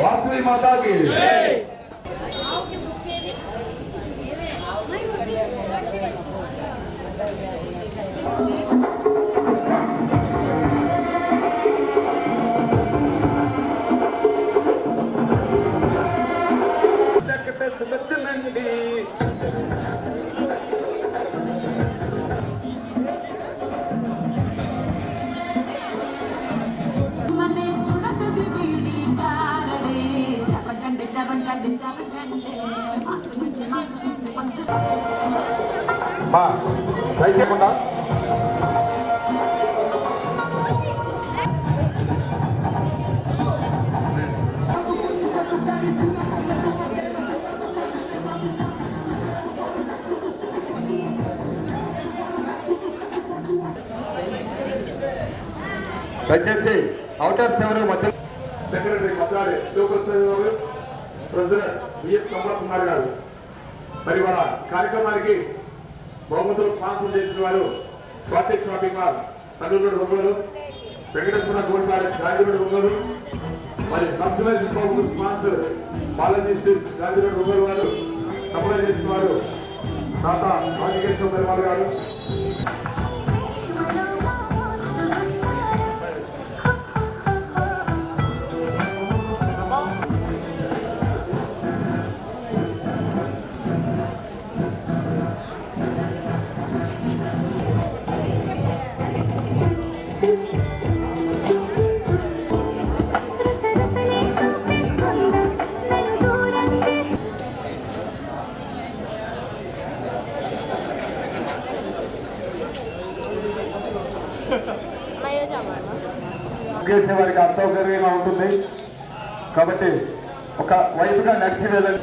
वासवी माता की దయచేయకుండా దయచేసి అవుటర్స్ ఎవరు మధ్య secretary Maddari Shivaprasad president V S Kamala Kumar గారు మరి వాళ్ళ కార్యక్రమానికి బహుమతులు స్పాన్సర్ చేసిన వారు స్వాతిక్ షాపింగ్ మాల్ తండ్రుడు ఒంగోలు, వెంకటేశ్వర గోల్డ్ ప్యాలెస్ గాంధీరోడ్ ఒంగోలు, మరి కన్సలేషన్ బహుమతులు స్పాన్సర్ బాలాజీ స్ట్రీట్ గాంధీరోడ్ ఒంగోలు వారు సప్లై చేసిన వారు తాత రాజకేశ్వర పెరుమాళ్ గారు. చేసే వారికి అసౌకర్యంగా ఉంటుంది కాబట్టి ఒక వైపుగా నడిచి వెళ్ళండి.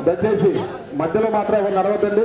దయచేసి మధ్యలో మాత్రం నడవద్దండి.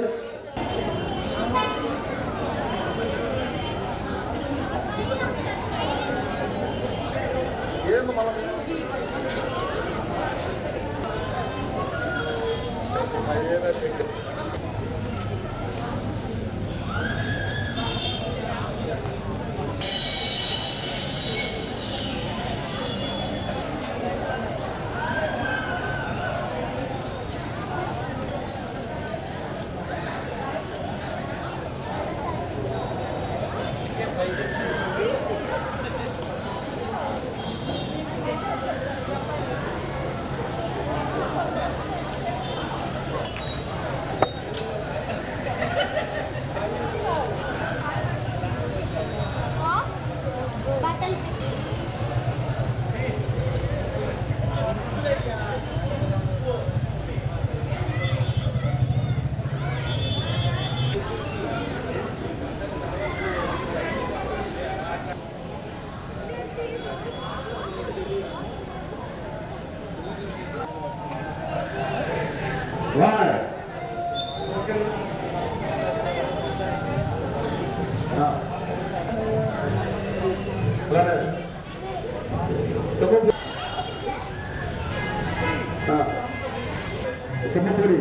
సింహపురి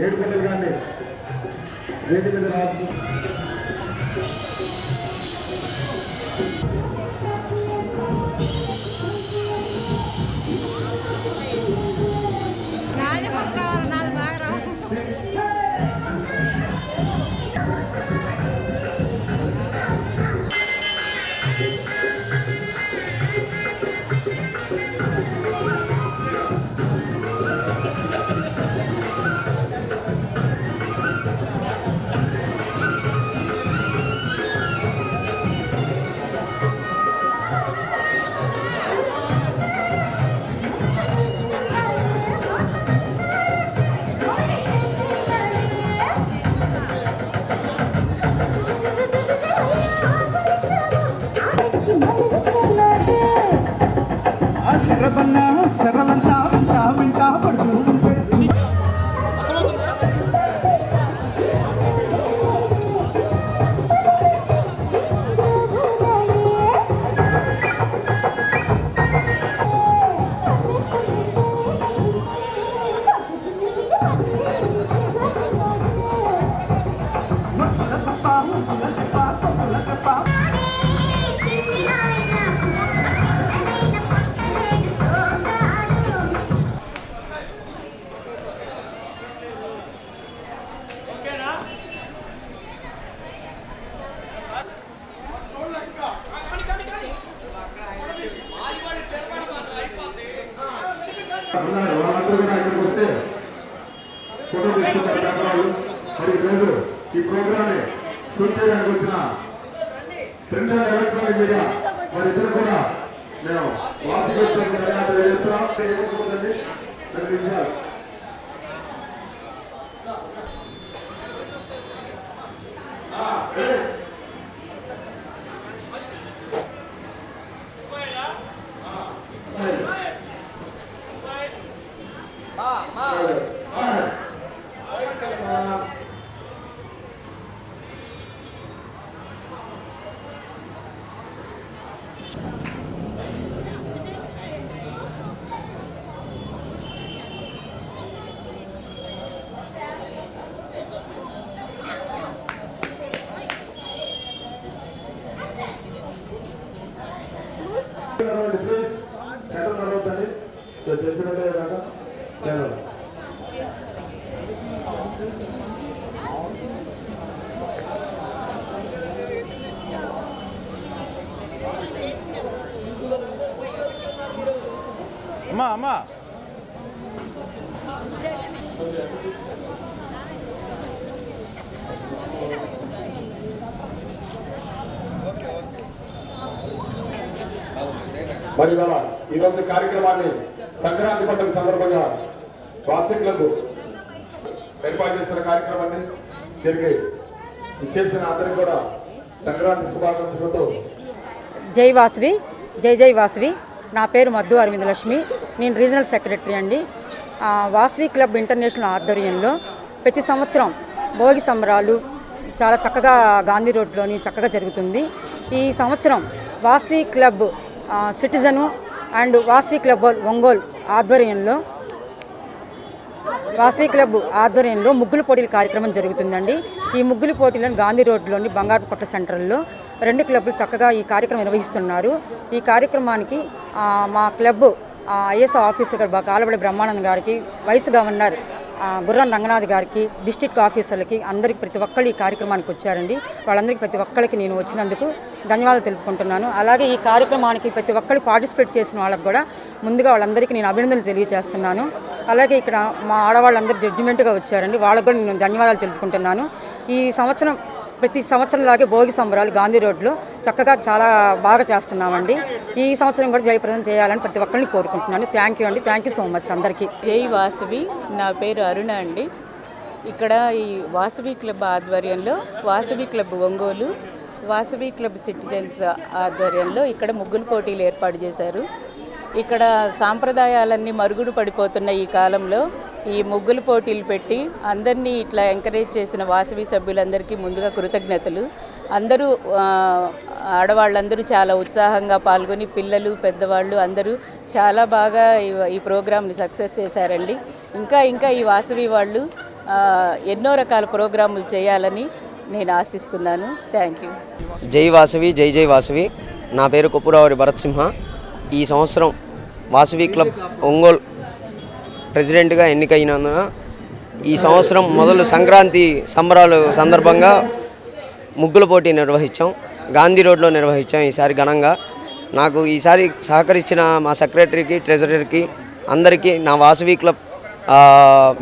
ఏడుకొండలు కానీ వేటి మీద రాజు ఫస్ట్ తెరలంతా వింటా వింటా పడుతూ ఉంటే వాళ్ళందరూ కూడా ఇక్కడికి వస్తే ఫోటో తీసుకుంటారు. మరి ఈరోజు ఈ ప్రోగ్రాన్ని షూట్ చేయడానికి వచ్చిన సెంట్రల్ ఎలక్ట్రానిక్ మీడియా మరి ఇద్దరు కూడా మేము ధన్యవాదాలు చేస్తున్నాం. ఏమవుతుందండి 2 నిమిషాలు. అమ్మా మరి ఈరోజు కార్యక్రమాన్ని సంక్రాంతి పండుగ సందర్భంగా వార్షికులకు ఏర్పాటు చేసిన కార్యక్రమాన్ని తిరిగి ఇచ్చేసిన అందరికీ కూడా సంక్రాంతి శుభాకాంక్షలతో జై వాసవి, జై జై వాసవి. నా పేరు మద్దు అరవిందలక్ష్మి. నేను రీజనల్ సెక్రటరీ అండి. వాసవి క్లబ్ ఇంటర్నేషనల్ ఆధ్వర్యంలో ప్రతి సంవత్సరం భోగి సంబరాలు చాలా చక్కగా గాంధీ రోడ్లోని చక్కగా జరుగుతుంది. ఈ సంవత్సరం Vasavi club citizen and Vasavi club Ongole ఆధ్వర్యంలో ముగ్గుల పోటీల కార్యక్రమం జరుగుతుందండి. ఈ ముగ్గుల పోటీలను గాంధీ రోడ్లోని బంగారు కొట్ట సెంటర్లో 2 క్లబ్లు చక్కగా ఈ కార్యక్రమం నిర్వహిస్తున్నారు. ఈ కార్యక్రమానికి మా క్లబ్ ఐఎస్ ఆఫీసర్ గారు కాలబడి బ్రహ్మానంద్ గారికి, వైస్ గవర్నర్ గుర్రం రంగనాథ్ గారికి, డిస్ట్రిక్ట్ ఆఫీసర్లకి అందరికీ ప్రతి ఒక్కళ్ళు ఈ కార్యక్రమానికి వచ్చారండి. వాళ్ళందరికీ ప్రతి ఒక్కరికి నేను వచ్చినందుకు ధన్యవాదాలు తెలుపుకుంటున్నాను. అలాగే ఈ కార్యక్రమానికి ప్రతి ఒక్కళ్ళు పార్టిసిపేట్ చేసిన వాళ్ళకి కూడా ముందుగా వాళ్ళందరికీ నేను అభినందనలు తెలియజేస్తున్నాను. అలాగే ఇక్కడ మా ఆడవాళ్ళందరూ జడ్జిమెంట్గా వచ్చారండి. వాళ్ళకు కూడా నేను ధన్యవాదాలు తెలుపుకుంటున్నాను. ఈ సంవత్సరం ప్రతి సంవత్సరంలాగే భోగి సంబరాలు గాంధీ రోడ్లో చక్కగా చాలా బాగా చేస్తున్నామండి. ఈ సంవత్సరం కూడా జయప్రదం చేయాలని ప్రతి ఒక్కరిని కోరుకుంటున్నాను. థ్యాంక్ యూ అండి. థ్యాంక్ యూ సో మచ్ అందరికీ. జై వాసవి. నా పేరు అరుణ అండి. ఇక్కడ ఈ వాసవి క్లబ్ ఆధ్వర్యంలో Vasavi club Ongole, Vasavi club citizens ఆధ్వర్యంలో ఇక్కడ ముగ్గుల పోటీలు ఏర్పాటు చేశారు. ఇక్కడ సాంప్రదాయాలన్నీ మరుగుడు పడిపోతున్న ఈ కాలంలో ఈ ముగ్గుల పోటీలు పెట్టి అందరినీ ఇట్లా ఎంకరేజ్ చేసిన వాసవి సభ్యులందరికీ ముందుగా కృతజ్ఞతలు. అందరూ ఆడవాళ్ళందరూ చాలా ఉత్సాహంగా పాల్గొని పిల్లలు పెద్దవాళ్ళు అందరూ చాలా బాగా ఈ ప్రోగ్రాంని సక్సెస్ చేశారండి. ఇంకా ఈ వాసవి వాళ్ళు ఎన్నో రకాల ప్రోగ్రాములు చేయాలని నేను ఆశిస్తున్నాను. Thank you. జై వాసవి, జై జై వాసవి. నా పేరు కొప్పురావురి భరత్ సింహ. ఈ సంవత్సరం వాసవి క్లబ్ ఒంగోలు ప్రెసిడెంట్గా ఎన్నికైనందున ఈ సంవత్సరం మొదలు సంక్రాంతి సంబరాలు సందర్భంగా ముగ్గుల పోటీ నిర్వహించాం. గాంధీ రోడ్లో నిర్వహించాం ఈసారి ఘనంగా. నాకు ఈసారి సహకరించిన మా సెక్రటరీకి, ట్రెజరర్కి అందరికీ, నా వాసవి క్లబ్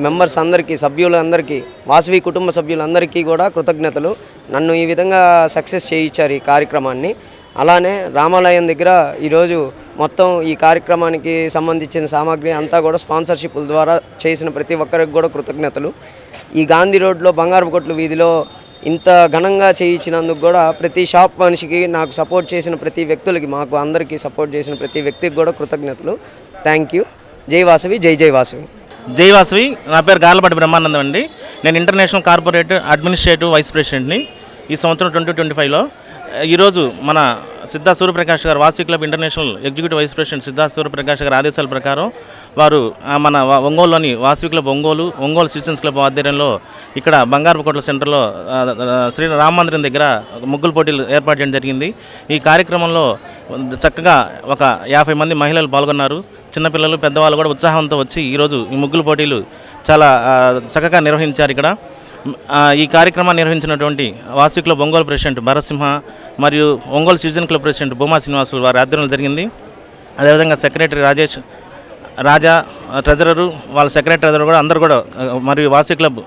మెంబర్స్ అందరికీ, సభ్యులందరికీ, వాసవి కుటుంబ సభ్యులందరికీ కూడా కృతజ్ఞతలు. నన్ను ఈ విధంగా సక్సెస్ చేయించారు ఈ కార్యక్రమాన్ని. అలానే రామాలయం దగ్గర ఈరోజు మొత్తం ఈ కార్యక్రమానికి సంబంధించిన సామాగ్రి అంతా కూడా స్పాన్సర్షిప్ల ద్వారా చేసిన ప్రతి ఒక్కరికి కూడా కృతజ్ఞతలు. ఈ గాంధీ రోడ్లో బంగారు కొట్లు వీధిలో ఇంత ఘనంగా చేయించినందుకు కూడా ప్రతి షాప్ మనిషికి, నాకు సపోర్ట్ చేసిన ప్రతి వ్యక్తులకి, మాకు అందరికీ సపోర్ట్ చేసిన ప్రతి వ్యక్తికి కూడా కృతజ్ఞతలు. Thank you. జై వాసవి, జై జై వాసవి. జై వాసవి. నా పేరు గార్లపాటి బ్రహ్మానందం అండి. నేను ఇంటర్నేషనల్ కార్పొరేట్ అడ్మినిస్ట్రేటివ్ వైస్ ప్రెసిడెంట్ని ఈ సంవత్సరం 2025లో. ఈరోజు మన సిద్ధా సూర్యప్రకాష్ గారు, Vasavi club international executive vice president Siddha Suryaprakash గారి ఆదేశాల ప్రకారం వారు మన ఒంగోలులోని Vasavi club Ongole citizens club ఆధ్వర్యంలో ఇక్కడ బంగారపుకోట్ల సెంటర్లో శ్రీ రామ మందిరం దగ్గర ముగ్గుల పోటీలు ఏర్పాటు చేయడం జరిగింది. ఈ కార్యక్రమంలో చక్కగా ఒక 50 మంది మహిళలు పాల్గొన్నారు. చిన్నపిల్లలు, పెద్దవాళ్ళు కూడా ఉత్సాహంతో వచ్చి ఈరోజు ఈ ముగ్గుల పోటీలు చాలా చక్కగా నిర్వహించారు. ఇక్కడ ఈ కార్యక్రమాన్ని నిర్వహించినటువంటి వాసవి క్లబ్ ఒంగోలు ప్రెసిడెంట్ భరత్సింహ మరియు Ongole citizen club president Bhuma Srinivasulu వారి ఆధ్వర్యంలో జరిగింది. అదేవిధంగా సెక్రటరీ రాజా, ట్రెజరరు, వాళ్ళ సెక్రటరీ కూడా అందరూ కూడా మరియు వాసవి క్లబ్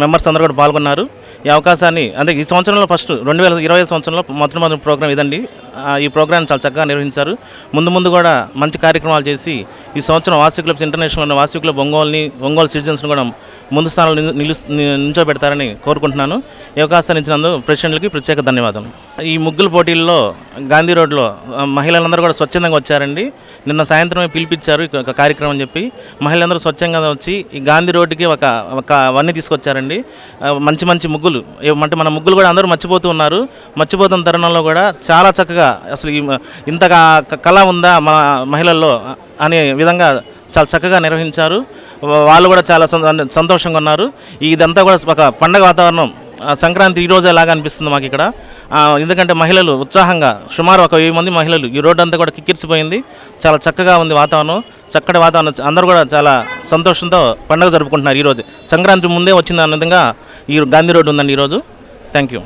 మెంబర్స్ అందరూ కూడా పాల్గొన్నారు. ఈ అవకాశాన్ని అంటే ఈ సంవత్సరంలో ఫస్ట్ 2020 సంవత్సరంలో మొట్టమొదటి ప్రోగ్రాం ఇదండి. ఈ ప్రోగ్రాం చాలా చక్కగా నిర్వహించారు. ముందు కూడా మంచి కార్యక్రమాలు చేసి ఈ సంవత్సరం వాసవి క్లబ్స్ ఇంటర్నేషనల్ ఉన్న వాసవి క్లబ్ ఒంగోలు సిటిజన్స్ని కూడా ముందు స్థానంలో నిల్చోబెడతారని కోరుకుంటున్నాను. ఈ అవకాశాన్ని ఇచ్చినందుకు ప్రెసిడెంట్లకి ప్రత్యేక ధన్యవాదాలు. ఈ ముగ్గుల పోటీల్లో గాంధీ రోడ్లో మహిళలందరూ కూడా స్వచ్ఛందంగా వచ్చారండి. నిన్న సాయంత్రమే పిలిపించారు ఒక కార్యక్రమం అని చెప్పి మహిళలందరూ స్వచ్ఛంగా వచ్చి ఈ గాంధీ రోడ్డుకి ఒక వన్నీ తీసుకొచ్చారండి. మంచి ముగ్గులు అంటే మన ముగ్గులు కూడా అందరూ మర్చిపోతున్న తరుణంలో కూడా చాలా చక్కగా అసలు ఇంత కళ ఉందా మన మహిళల్లో అనే విధంగా చాలా చక్కగా నిర్వహించారు. వాళ్ళు కూడా చాలా సంతోషంగా ఉన్నారు. ఇదంతా కూడా ఒక పండగ వాతావరణం, సంక్రాంతి ఈరోజే లాగా అనిపిస్తుంది మాకు ఇక్కడ. ఎందుకంటే మహిళలు ఉత్సాహంగా సుమారు ఒక 1000 మంది మహిళలు ఈ రోడ్డు అంతా కూడా కిక్కిరిసిపోయింది. చాలా చక్కగా ఉంది వాతావరణం, చక్కటి వాతావరణం. అందరూ కూడా చాలా సంతోషంతో పండుగ జరుపుకుంటున్నారు. ఈరోజు సంక్రాంతి ముందే వచ్చింది అన్న విధంగా ఈ గాంధీ రోడ్డు ఉందండి ఈరోజు. Thank you.